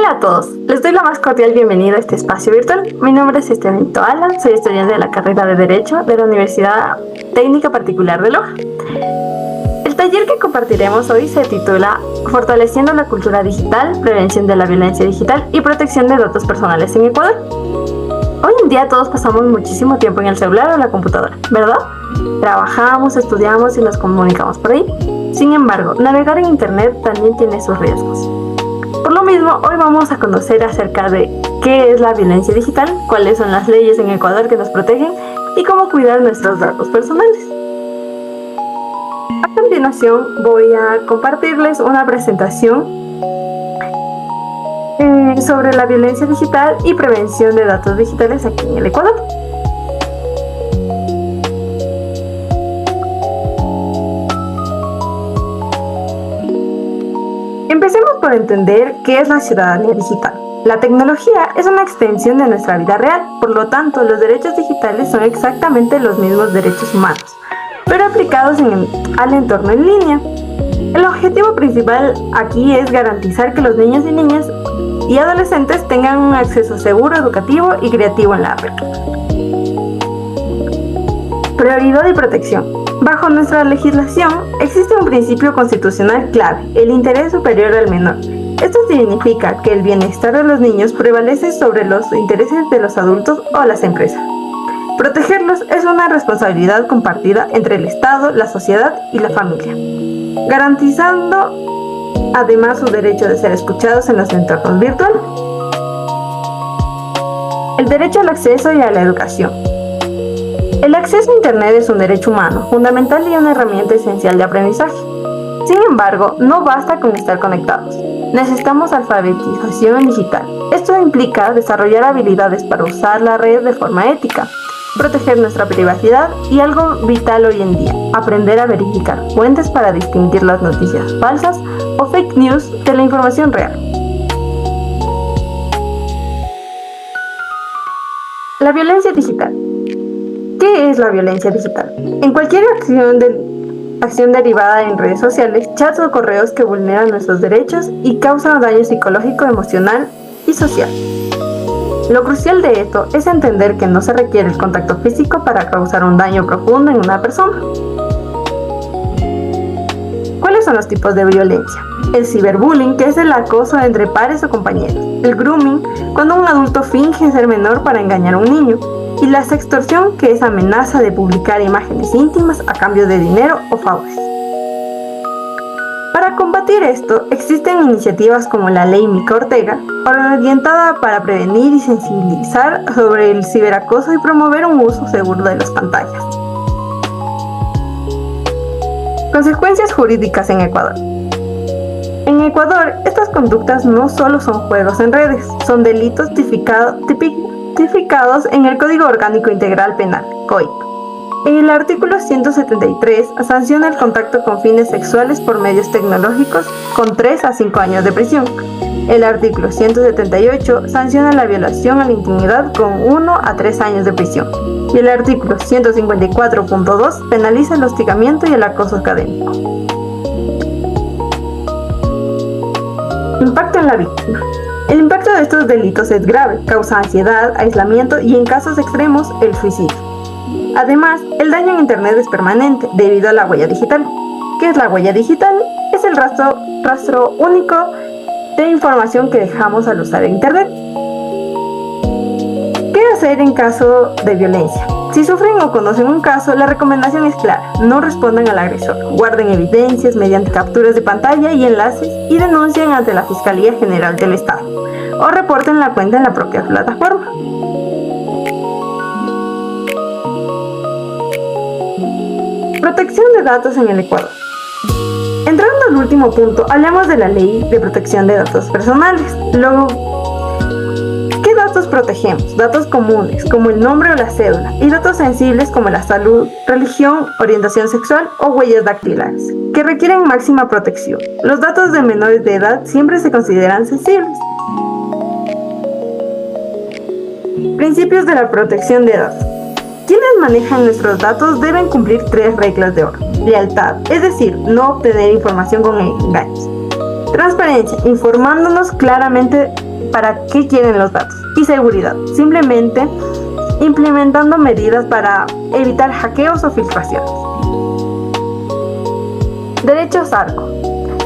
Hola a todos, les doy la más cordial bienvenida a este espacio virtual. Mi nombre es Estebanito Alan, soy estudiante de la carrera de Derecho de la Universidad Técnica Particular de Loja. El taller que compartiremos hoy se titula Fortaleciendo la cultura digital, prevención de la violencia digital y protección de datos personales en Ecuador. Hoy en día todos pasamos muchísimo tiempo en el celular o la computadora, ¿verdad? Trabajamos, estudiamos y nos comunicamos por ahí. Sin embargo, navegar en Internet también tiene sus riesgos. Por lo mismo, hoy vamos a conocer acerca de qué es la violencia digital, cuáles son las leyes en Ecuador que nos protegen y cómo cuidar nuestros datos personales. A continuación voy a compartirles una presentación sobre la violencia digital y prevención de datos digitales aquí en el Ecuador. Empecemos por entender qué es la ciudadanía digital. La tecnología es una extensión de nuestra vida real, por lo tanto, los derechos digitales son exactamente los mismos derechos humanos, pero aplicados al entorno en línea. El objetivo principal aquí es garantizar que los niños y niñas y adolescentes tengan un acceso seguro, educativo y creativo en la red. Prioridad y protección. Bajo nuestra legislación, existe un principio constitucional clave, el interés superior al menor. Esto significa que el bienestar de los niños prevalece sobre los intereses de los adultos o las empresas. Protegerlos es una responsabilidad compartida entre el Estado, la sociedad y la familia, garantizando además su derecho de ser escuchados en los entornos virtuales. El derecho al acceso y a la educación. El acceso a Internet es un derecho humano, fundamental y una herramienta esencial de aprendizaje. Sin embargo, no basta con estar conectados. Necesitamos alfabetización digital. Esto implica desarrollar habilidades para usar la red de forma ética, proteger nuestra privacidad y algo vital hoy en día, aprender a verificar fuentes para distinguir las noticias falsas o fake news de la información real. La violencia digital. ¿Qué es la violencia digital? En cualquier acción derivada en redes sociales, chats o correos que vulneran nuestros derechos y causan daño psicológico, emocional y social. Lo crucial de esto es entender que no se requiere el contacto físico para causar un daño profundo en una persona. ¿Cuáles son los tipos de violencia? El ciberbullying, que es el acoso entre pares o compañeros. El grooming, cuando un adulto finge ser menor para engañar a un niño. Y la sextorsión, que es amenaza de publicar imágenes íntimas a cambio de dinero o favores. Para combatir esto, existen iniciativas como la Ley Mica Ortega, orientada para prevenir y sensibilizar sobre el ciberacoso y promover un uso seguro de las pantallas. Consecuencias jurídicas en Ecuador. En Ecuador, estas conductas no solo son juegos en redes, son delitos tipificados en el Código Orgánico Integral Penal, COIP. El artículo 173 sanciona el contacto con fines sexuales por medios tecnológicos con 3 a 5 años de prisión. El artículo 178 sanciona la violación a la intimidad con 1 a 3 años de prisión. Y el artículo 154.2 penaliza el hostigamiento y el acoso académico. Impacto en la víctima. El impacto de estos delitos es grave, causa ansiedad, aislamiento y en casos extremos, el suicidio. Además, el daño en Internet es permanente debido a la huella digital. ¿Qué es la huella digital? Es el rastro único de información que dejamos al usar Internet. ¿Qué hacer en caso de violencia? Si sufren o conocen un caso, la recomendación es clara: no respondan al agresor, guarden evidencias mediante capturas de pantalla y enlaces y denuncien ante la Fiscalía General del Estado o reporten la cuenta en la propia plataforma. Protección de datos en el Ecuador. Entrando al último punto, hablamos de la Ley de Protección de Datos Personales. Luego, ¿qué datos protegemos? Datos comunes, como el nombre o la cédula, y datos sensibles como la salud, religión, orientación sexual o huellas dactilares, que requieren máxima protección. Los datos de menores de edad siempre se consideran sensibles. Principios de la protección de datos. Quienes manejan nuestros datos deben cumplir 3 reglas de oro. Lealtad, es decir, no obtener información con engaños. Transparencia, informándonos claramente para qué quieren los datos. Y seguridad, simplemente implementando medidas para evitar hackeos o filtraciones. Derechos ARCO.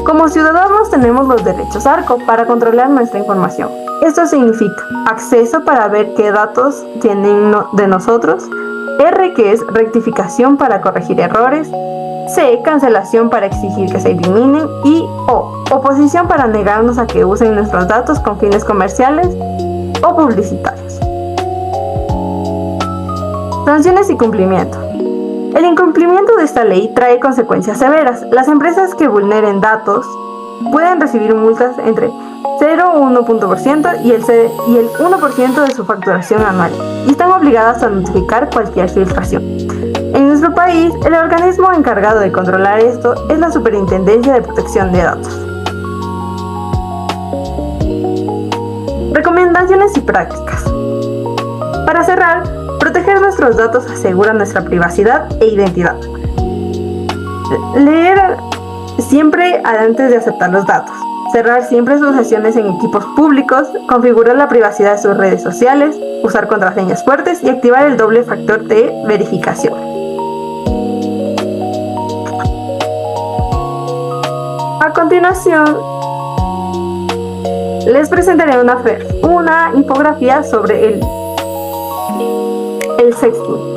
Como ciudadanos tenemos los derechos ARCO para controlar nuestra información. Esto significa acceso para ver qué datos tienen de nosotros, R, que es rectificación para corregir errores, C, cancelación para exigir que se eliminen, y O, oposición para negarnos a que usen nuestros datos con fines comerciales o publicitarios. Sanciones y cumplimiento. El incumplimiento de esta ley trae consecuencias severas. Las empresas que vulneren datos pueden recibir multas entre 0 o 1% y el 1% de su facturación anual, y están obligadas a notificar cualquier filtración. En nuestro país, el organismo encargado de controlar esto es la Superintendencia de Protección de Datos. Recomendaciones y prácticas. Para cerrar, proteger nuestros datos asegura nuestra privacidad e identidad. Leer siempre antes de aceptar los datos. Cerrar siempre sus sesiones en equipos públicos, configurar la privacidad de sus redes sociales, usar contraseñas fuertes y activar el doble factor de verificación. A continuación, les presentaré una infografía sobre el sexting.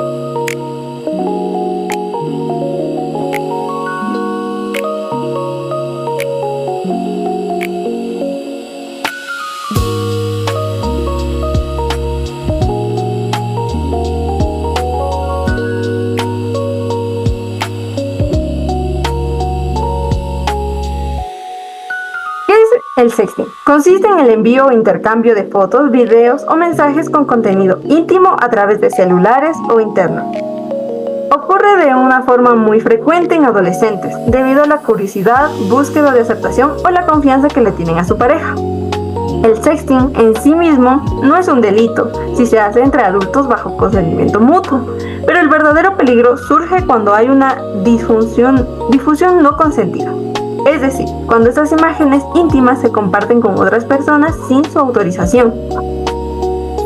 El sexting consiste en el envío o intercambio de fotos, videos o mensajes con contenido íntimo a través de celulares o internet. Ocurre de una forma muy frecuente en adolescentes, debido a la curiosidad, búsqueda de aceptación o la confianza que le tienen a su pareja. El sexting en sí mismo no es un delito si se hace entre adultos bajo consentimiento mutuo, pero el verdadero peligro surge cuando hay una difusión no consentida. Es decir, cuando estas imágenes íntimas se comparten con otras personas sin su autorización.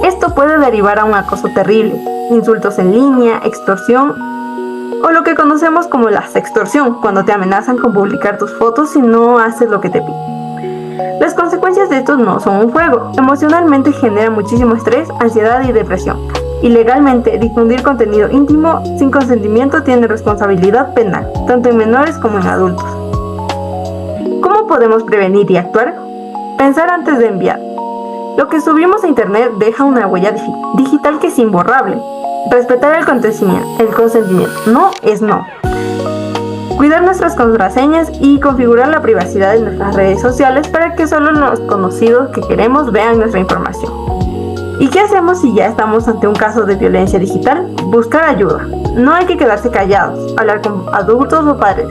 Esto puede derivar a un acoso terrible, insultos en línea, extorsión o lo que conocemos como la sextorsión, cuando te amenazan con publicar tus fotos si no haces lo que te piden. Las consecuencias de esto no son un juego. Emocionalmente genera muchísimo estrés, ansiedad y depresión. Y legalmente, difundir contenido íntimo sin consentimiento tiene responsabilidad penal, tanto en menores como en adultos. ¿Cómo podemos prevenir y actuar? Pensar antes de enviar. Lo que subimos a internet deja una huella digital que es imborrable. Respetar el consentimiento. No es no. Cuidar nuestras contraseñas y configurar la privacidad de nuestras redes sociales para que solo los conocidos que queremos vean nuestra información. ¿Y qué hacemos si ya estamos ante un caso de violencia digital? Buscar ayuda. No hay que quedarse callados. Hablar con adultos o padres.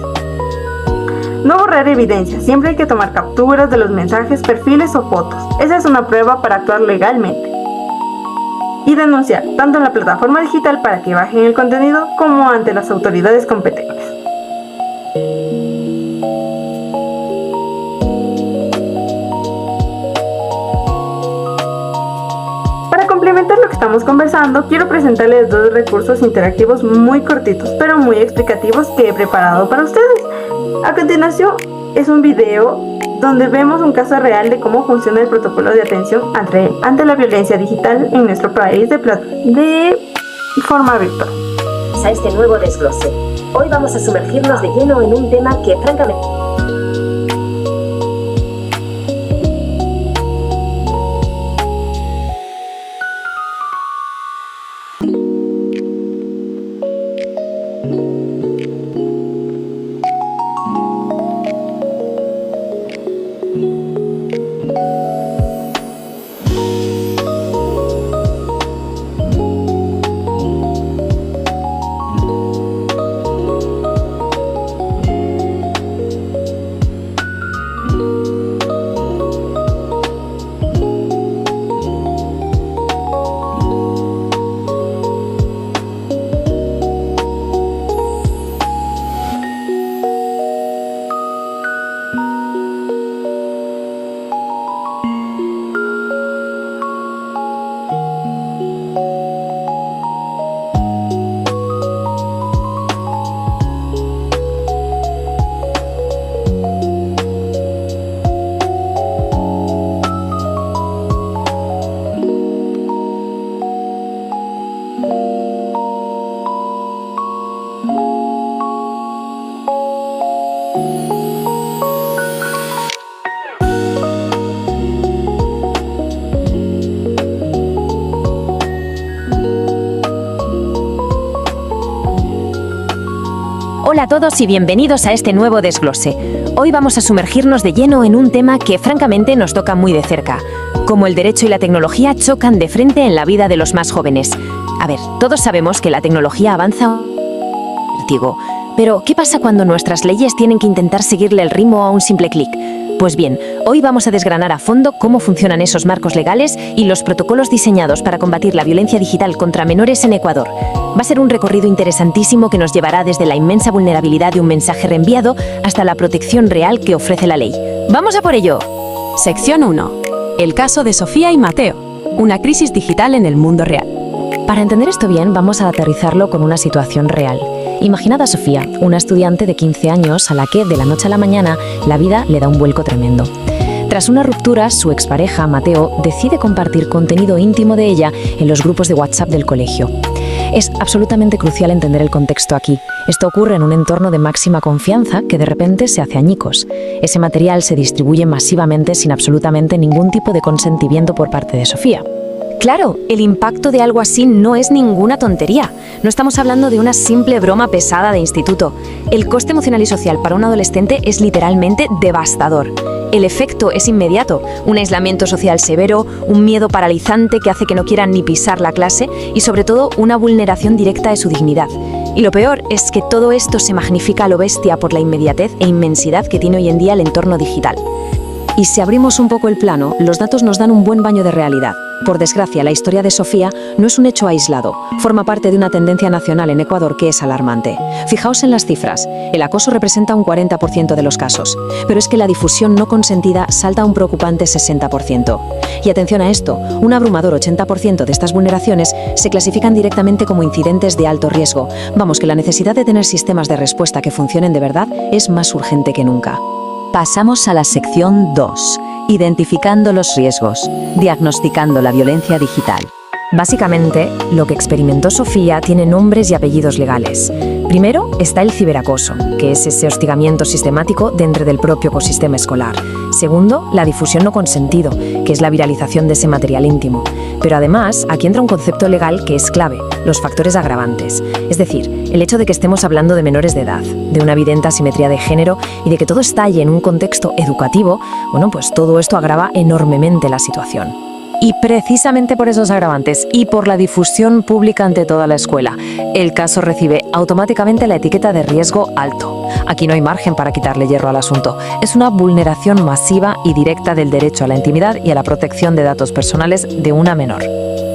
No borrar evidencia, siempre hay que tomar capturas de los mensajes, perfiles o fotos. Esa es una prueba para actuar legalmente. Y denunciar, tanto en la plataforma digital para que bajen el contenido, como ante las autoridades competentes. Para complementar lo que estamos conversando, quiero presentarles dos recursos interactivos muy cortitos, pero muy explicativos que he preparado para ustedes. A continuación es un video donde vemos un caso real de cómo funciona el protocolo de atención ante la violencia digital en nuestro país de forma virtual. A este nuevo desglose. Hoy vamos a sumergirnos de lleno en un tema que francamente... todos y bienvenidos a este nuevo desglose. Hoy vamos a sumergirnos de lleno en un tema que francamente nos toca muy de cerca, cómo el derecho y la tecnología chocan de frente en la vida de los más jóvenes. A ver, todos sabemos que la tecnología avanza a un vértigo, pero ¿qué pasa cuando nuestras leyes tienen que intentar seguirle el ritmo a un simple clic? Pues bien, hoy vamos a desgranar a fondo cómo funcionan esos marcos legales y los protocolos diseñados para combatir la violencia digital contra menores en Ecuador. Va a ser un recorrido interesantísimo que nos llevará desde la inmensa vulnerabilidad de un mensaje reenviado hasta la protección real que ofrece la ley. ¡Vamos a por ello! Sección 1. El caso de Sofía y Mateo. Una crisis digital en el mundo real. Para entender esto bien, vamos a aterrizarlo con una situación real. Imaginad a Sofía, una estudiante de 15 años a la que, de la noche a la mañana, la vida le da un vuelco tremendo. Tras una ruptura, su expareja, Mateo, decide compartir contenido íntimo de ella en los grupos de WhatsApp del colegio. Es absolutamente crucial entender el contexto aquí. Esto ocurre en un entorno de máxima confianza que de repente se hace añicos. Ese material se distribuye masivamente sin absolutamente ningún tipo de consentimiento por parte de Sofía. Claro, el impacto de algo así no es ninguna tontería. No estamos hablando de una simple broma pesada de instituto. El coste emocional y social para un adolescente es literalmente devastador. El efecto es inmediato, un aislamiento social severo, un miedo paralizante que hace que no quieran ni pisar la clase y sobre todo una vulneración directa de su dignidad. Y lo peor es que todo esto se magnifica a lo bestia por la inmediatez e inmensidad que tiene hoy en día el entorno digital. Y si abrimos un poco el plano, los datos nos dan un buen baño de realidad. Por desgracia, la historia de Sofía no es un hecho aislado, forma parte de una tendencia nacional en Ecuador que es alarmante. Fijaos en las cifras, el acoso representa un 40% de los casos, pero es que la difusión no consentida salta a un preocupante 60%. Y atención a esto, un abrumador 80% de estas vulneraciones se clasifican directamente como incidentes de alto riesgo. Vamos, que la necesidad de tener sistemas de respuesta que funcionen de verdad es más urgente que nunca. Pasamos a la sección 2. Identificando los riesgos, diagnosticando la violencia digital. Básicamente, lo que experimentó Sofía tiene nombres y apellidos legales. Primero está el ciberacoso, que es ese hostigamiento sistemático dentro del propio ecosistema escolar. Segundo, la difusión no consentido, que es la viralización de ese material íntimo. Pero además, aquí entra un concepto legal que es clave, los factores agravantes. Es decir, el hecho de que estemos hablando de menores de edad, de una evidente asimetría de género y de que todo estalle en un contexto educativo, bueno, pues todo esto agrava enormemente la situación. Y precisamente por esos agravantes y por la difusión pública ante toda la escuela, el caso recibe automáticamente la etiqueta de riesgo alto. Aquí no hay margen para quitarle hierro al asunto. Es una vulneración masiva y directa del derecho a la intimidad y a la protección de datos personales de una menor.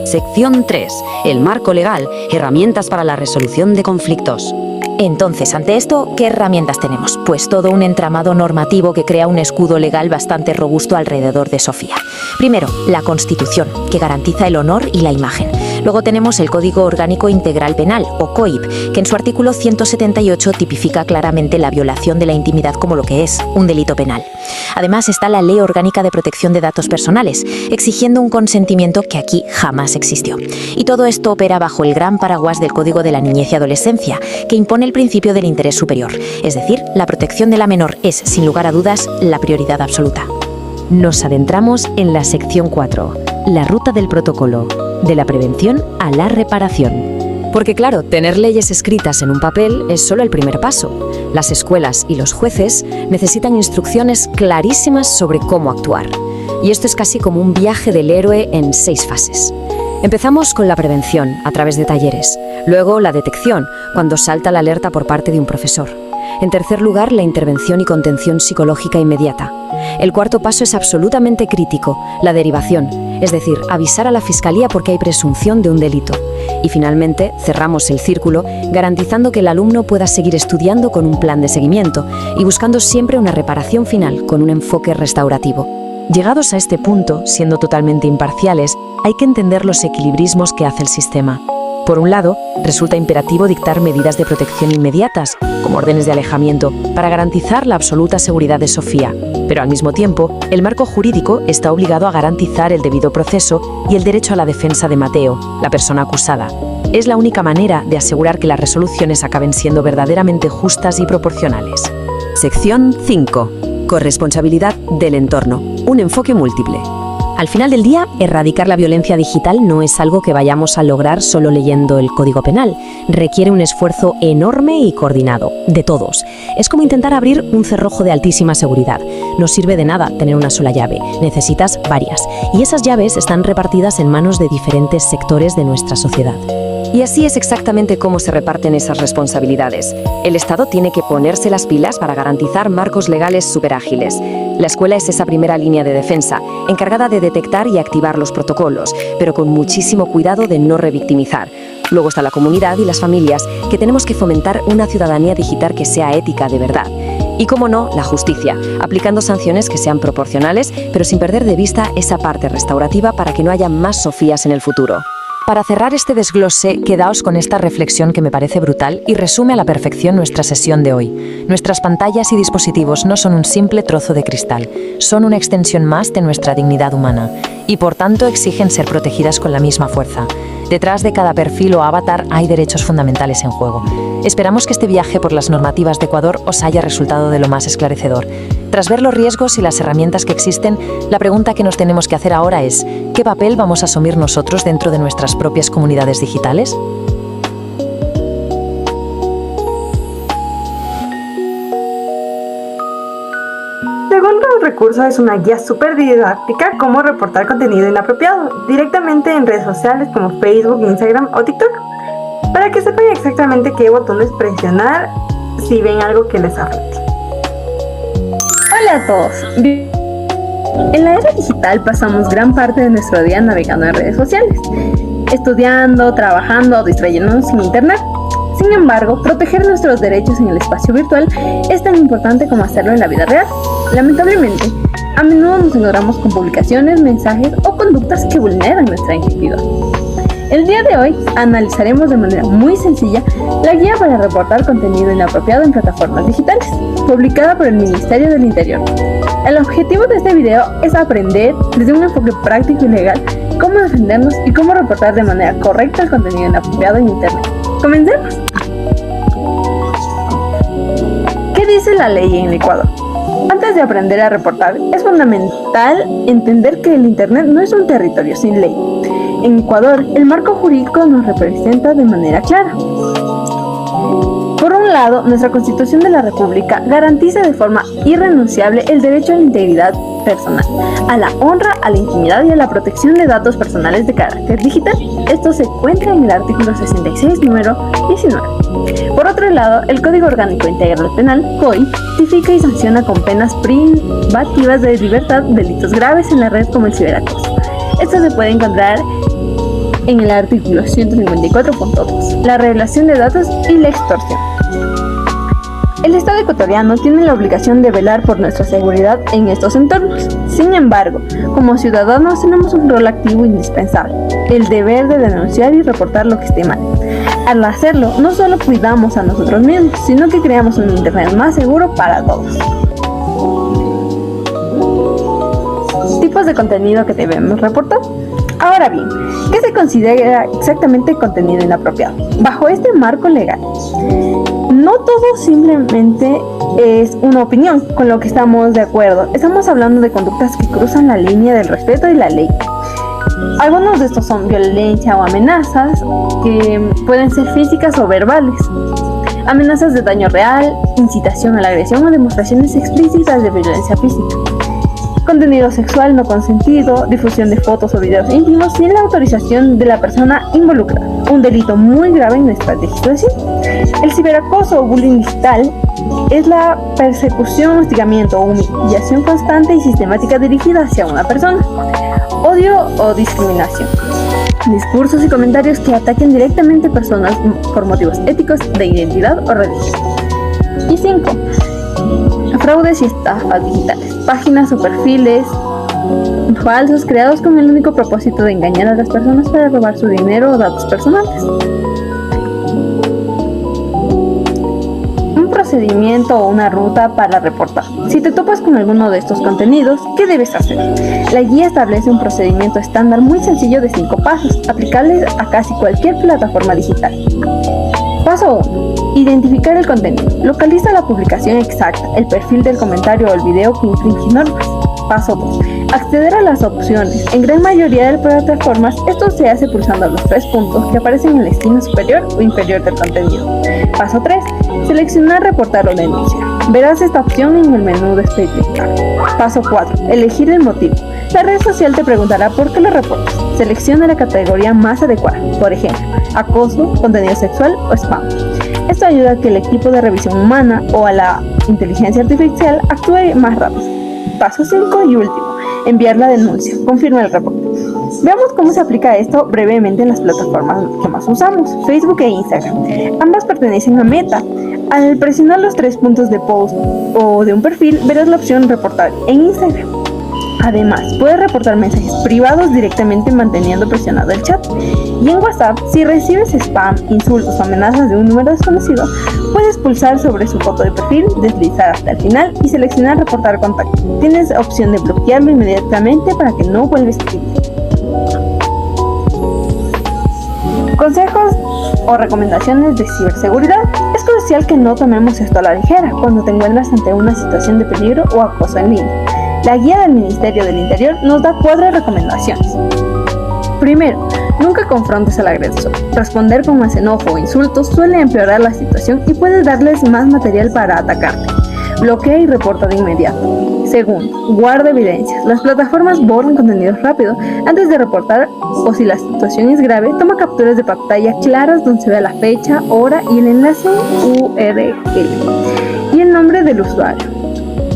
Sección 3. El marco legal, herramientas para la resolución de conflictos. Entonces, ante esto, ¿qué herramientas tenemos? Pues todo un entramado normativo que crea un escudo legal bastante robusto alrededor de Sofía. Primero, la Constitución, que garantiza el honor y la imagen. Luego tenemos el Código Orgánico Integral Penal, o COIP, que en su artículo 178 tipifica claramente la violación de la intimidad como lo que es, un delito penal. Además está la Ley Orgánica de Protección de Datos Personales, exigiendo un consentimiento que aquí jamás existió. Y todo esto opera bajo el gran paraguas del Código de la Niñez y Adolescencia, que impone el principio del interés superior. Es decir, la protección de la menor es, sin lugar a dudas, la prioridad absoluta. Nos adentramos en la sección 4, la ruta del protocolo, de la prevención a la reparación. Porque claro, tener leyes escritas en un papel es solo el primer paso. Las escuelas y los jueces necesitan instrucciones clarísimas sobre cómo actuar. Y esto es casi como un viaje del héroe en 6 fases. Empezamos con la prevención, a través de talleres. Luego la detección, cuando salta la alerta por parte de un profesor. En tercer lugar, la intervención y contención psicológica inmediata. El cuarto paso es absolutamente crítico, la derivación, es decir, avisar a la Fiscalía porque hay presunción de un delito. Y finalmente, cerramos el círculo garantizando que el alumno pueda seguir estudiando con un plan de seguimiento y buscando siempre una reparación final con un enfoque restaurativo. Llegados a este punto, siendo totalmente imparciales, hay que entender los equilibrismos que hace el sistema. Por un lado, resulta imperativo dictar medidas de protección inmediatas, como órdenes de alejamiento, para garantizar la absoluta seguridad de Sofía. Pero al mismo tiempo, el marco jurídico está obligado a garantizar el debido proceso y el derecho a la defensa de Mateo, la persona acusada. Es la única manera de asegurar que las resoluciones acaben siendo verdaderamente justas y proporcionales. Sección 5. Corresponsabilidad del entorno. Un enfoque múltiple. Al final del día, erradicar la violencia digital no es algo que vayamos a lograr solo leyendo el Código Penal. Requiere un esfuerzo enorme y coordinado, de todos. Es como intentar abrir un cerrojo de altísima seguridad. No sirve de nada tener una sola llave, necesitas varias. Y esas llaves están repartidas en manos de diferentes sectores de nuestra sociedad. Y así es exactamente cómo se reparten esas responsabilidades. El Estado tiene que ponerse las pilas para garantizar marcos legales superágiles. La escuela es esa primera línea de defensa, encargada de detectar y activar los protocolos, pero con muchísimo cuidado de no revictimizar. Luego está la comunidad y las familias, que tenemos que fomentar una ciudadanía digital que sea ética de verdad. Y, cómo no, la justicia, aplicando sanciones que sean proporcionales, pero sin perder de vista esa parte restaurativa para que no haya más Sofías en el futuro. Para cerrar este desglose, quedaos con esta reflexión que me parece brutal y resume a la perfección nuestra sesión de hoy. Nuestras pantallas y dispositivos no son un simple trozo de cristal, son una extensión más de nuestra dignidad humana y por tanto exigen ser protegidas con la misma fuerza. Detrás de cada perfil o avatar hay derechos fundamentales en juego. Esperamos que este viaje por las normativas de Ecuador os haya resultado de lo más esclarecedor. Tras ver los riesgos y las herramientas que existen, la pregunta que nos tenemos que hacer ahora es: ¿qué papel vamos a asumir nosotros dentro de nuestras propias comunidades digitales? Segundo recurso es una guía súper didáctica cómo reportar contenido inapropiado directamente en redes sociales como Facebook, Instagram o TikTok, para que sepan exactamente qué botones presionar si ven algo que les afecte. Hola a todos. En la era digital pasamos gran parte de nuestro día navegando en redes sociales, estudiando, trabajando o distrayéndonos en internet. Sin embargo, proteger nuestros derechos en el espacio virtual es tan importante como hacerlo en la vida real. Lamentablemente, a menudo nos encontramos con publicaciones, mensajes o conductas que vulneran nuestra intimidad. El día de hoy analizaremos de manera muy sencilla la guía para reportar contenido inapropiado en plataformas digitales, publicada por el Ministerio del Interior. El objetivo de este video es aprender desde un enfoque práctico y legal cómo defendernos y cómo reportar de manera correcta el contenido inapropiado en Internet. ¡Comencemos! ¿Qué dice la ley en el Ecuador? Antes de aprender a reportar, es fundamental entender que el Internet no es un territorio sin ley. En Ecuador, el marco jurídico nos representa de manera clara. Por un lado, nuestra Constitución de la República garantiza de forma irrenunciable el derecho a la integridad personal, a la honra, a la intimidad y a la protección de datos personales de carácter digital. Esto se encuentra en el artículo 66, número 19. Por otro lado, el Código Orgánico Integral Penal, COI, tipifica y sanciona con penas privativas de libertad delitos graves en la red como el ciberacoso. Esto se puede encontrar en el artículo 154.2, la revelación de datos y la extorsión. El Estado ecuatoriano tiene la obligación de velar por nuestra seguridad en estos entornos. Sin embargo, como ciudadanos tenemos un rol activo indispensable, el deber de denunciar y reportar lo que esté mal. Al hacerlo, no solo cuidamos a nosotros mismos, sino que creamos un Internet más seguro para todos. Tipos de contenido que debemos reportar. Ahora bien, ¿qué se considera exactamente contenido inapropiado? Bajo este marco legal, no todo simplemente es una opinión con lo que estamos de acuerdo. Estamos hablando de conductas que cruzan la línea del respeto y la ley. Algunos de estos son violencia o amenazas que pueden ser físicas o verbales, amenazas de daño real, incitación a la agresión o demostraciones explícitas de violencia física. Contenido sexual no consentido, difusión de fotos o videos íntimos sin la autorización de la persona involucrada, un delito muy grave en nuestra legislación. El ciberacoso o bullying digital es la persecución, hostigamiento o humillación constante y sistemática dirigida hacia una persona. Odio o discriminación. Discursos y comentarios que ataquen directamente a personas por motivos éticos, de identidad o religión. Y 5. Fraudes y estafas digitales. Páginas o perfiles falsos creados con el único propósito de engañar a las personas para robar su dinero o datos personales. Un procedimiento o una ruta para reportar. Si te topas con alguno de estos contenidos, ¿qué debes hacer? La guía establece un procedimiento estándar muy sencillo de 5 pasos, aplicables a casi cualquier plataforma digital. Paso 1. Identificar el contenido. Localiza la publicación exacta, el perfil del comentario o el video que infringe normas. Paso 2. Acceder a las opciones. En gran mayoría de plataformas, esto se hace pulsando los 3 puntos que aparecen en la esquina superior o inferior del contenido. Paso 3. Seleccionar reportar o denunciar. Verás esta opción en el menú de especificar. Paso 4. Elegir el motivo. La red social te preguntará por qué lo reportas. Selecciona la categoría más adecuada, por ejemplo, acoso, contenido sexual o spam. Esto ayuda a que el equipo de revisión humana o a la inteligencia artificial actúe más rápido. Paso 5 y último, enviar la denuncia. Confirma el reporte. Veamos cómo se aplica esto brevemente en las plataformas que más usamos, Facebook e Instagram. Ambas pertenecen a Meta. Al presionar los 3 puntos de post o de un perfil, verás la opción reportar en Instagram. Además, puedes reportar mensajes privados directamente manteniendo presionado el chat. Y en WhatsApp, si recibes spam, insultos o amenazas de un número desconocido, puedes pulsar sobre su foto de perfil, deslizar hasta el final y seleccionar reportar contacto. Tienes opción de bloquearlo inmediatamente para que no vuelva a escribir. Consejos o recomendaciones de ciberseguridad. Es crucial que no tomemos esto a la ligera cuando te encuentras ante una situación de peligro o acoso en línea. La guía del Ministerio del Interior nos da 4 recomendaciones. Primero, nunca confrontes al agresor. Responder con más enojo o insultos suele empeorar la situación y puede darles más material para atacarte. Bloquea y reporta de inmediato. Segundo, guarda evidencias. Las plataformas borran contenidos rápido antes de reportar o si la situación es grave, toma capturas de pantalla claras donde se vea la fecha, hora y el enlace URL y el nombre del usuario.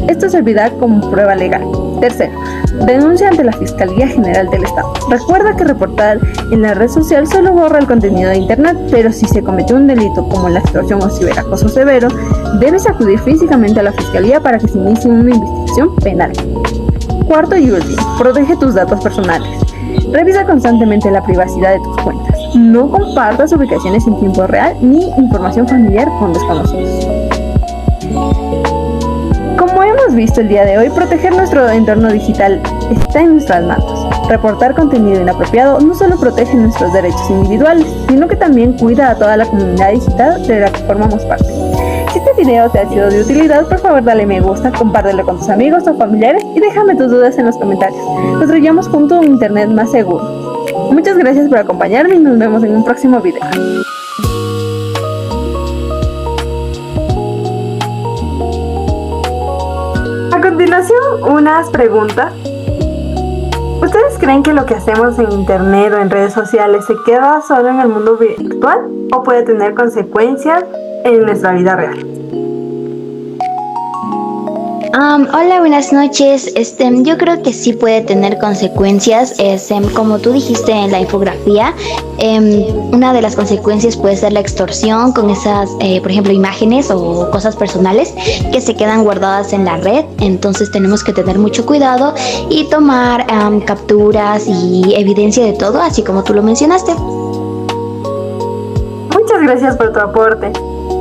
Esto servirá como prueba legal. Tercero, denuncia ante la Fiscalía General del Estado. Recuerda que reportar en la red social solo borra el contenido de internet, pero si se cometió un delito como la extorsión o ciberacoso severo, debes acudir físicamente a la Fiscalía para que se inicie una investigación penal. Cuarto y último, protege tus datos personales. Revisa constantemente la privacidad de tus cuentas. No compartas ubicaciones en tiempo real ni información familiar con desconocidos. Como hemos visto el día de hoy, proteger nuestro entorno digital está en nuestras manos. Reportar contenido inapropiado no solo protege nuestros derechos individuales, sino que también cuida a toda la comunidad digital de la que formamos parte. Si este video te ha sido de utilidad, por favor dale me gusta, compártelo con tus amigos o familiares y déjame tus dudas en los comentarios. Construyamos juntos un internet más seguro. Muchas gracias por acompañarme y nos vemos en un próximo video. A continuación, unas preguntas. ¿Ustedes creen que lo que hacemos en internet o en redes sociales se queda solo en el mundo virtual o puede tener consecuencias en nuestra vida real? Hola, buenas noches. Yo creo que sí puede tener consecuencias. Como tú dijiste en la infografía, una de las consecuencias puede ser la extorsión con esas, por ejemplo, imágenes o cosas personales que se quedan guardadas en la red. Entonces tenemos que tener mucho cuidado y tomar capturas y evidencia de todo, así como tú lo mencionaste. Muchas gracias por tu aporte.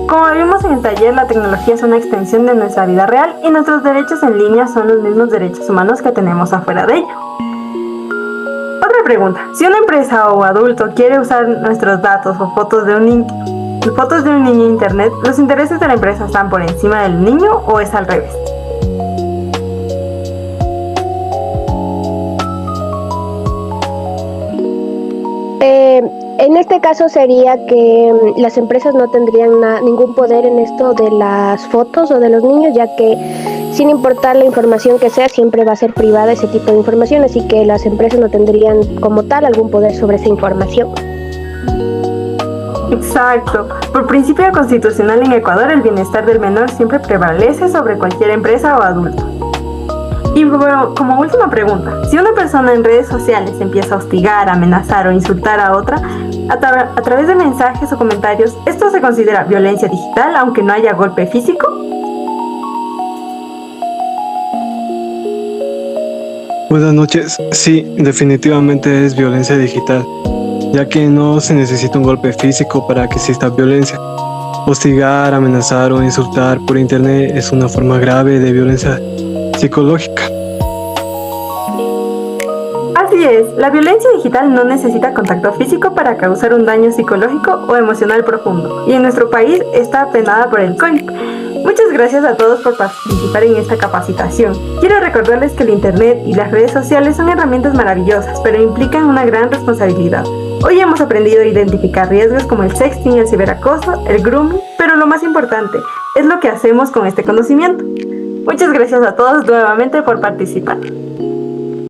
Como vimos en el taller, la tecnología es una extensión de nuestra vida real y nuestros derechos en línea son los mismos derechos humanos que tenemos afuera de ella. Otra pregunta. Si una empresa o adulto quiere usar nuestros datos o fotos de un niño en internet, ¿los intereses de la empresa están por encima del niño o es al revés? En este caso sería que las empresas no tendrían ningún poder en esto de las fotos o de los niños, ya que sin importar la información que sea, siempre va a ser privada ese tipo de información, así que las empresas no tendrían como tal algún poder sobre esa información. Exacto. Por principio constitucional en Ecuador, el bienestar del menor siempre prevalece sobre cualquier empresa o adulto. Y como última pregunta, si una persona en redes sociales empieza a hostigar, amenazar o insultar a otra a través de mensajes o comentarios, ¿esto se considera violencia digital aunque no haya golpe físico? Buenas noches. Sí, definitivamente es violencia digital, ya que no se necesita un golpe físico para que exista violencia. Hostigar, amenazar o insultar por internet es una forma grave de violencia psicológica. Así es, la violencia digital no necesita contacto físico para causar un daño psicológico o emocional profundo, y en nuestro país está penada por el COIP. Muchas gracias a todos por participar en esta capacitación. Quiero recordarles que el Internet y las redes sociales son herramientas maravillosas, pero implican una gran responsabilidad. Hoy hemos aprendido a identificar riesgos como el sexting, el ciberacoso, el grooming, pero lo más importante es lo que hacemos con este conocimiento. Muchas gracias a todos nuevamente por participar.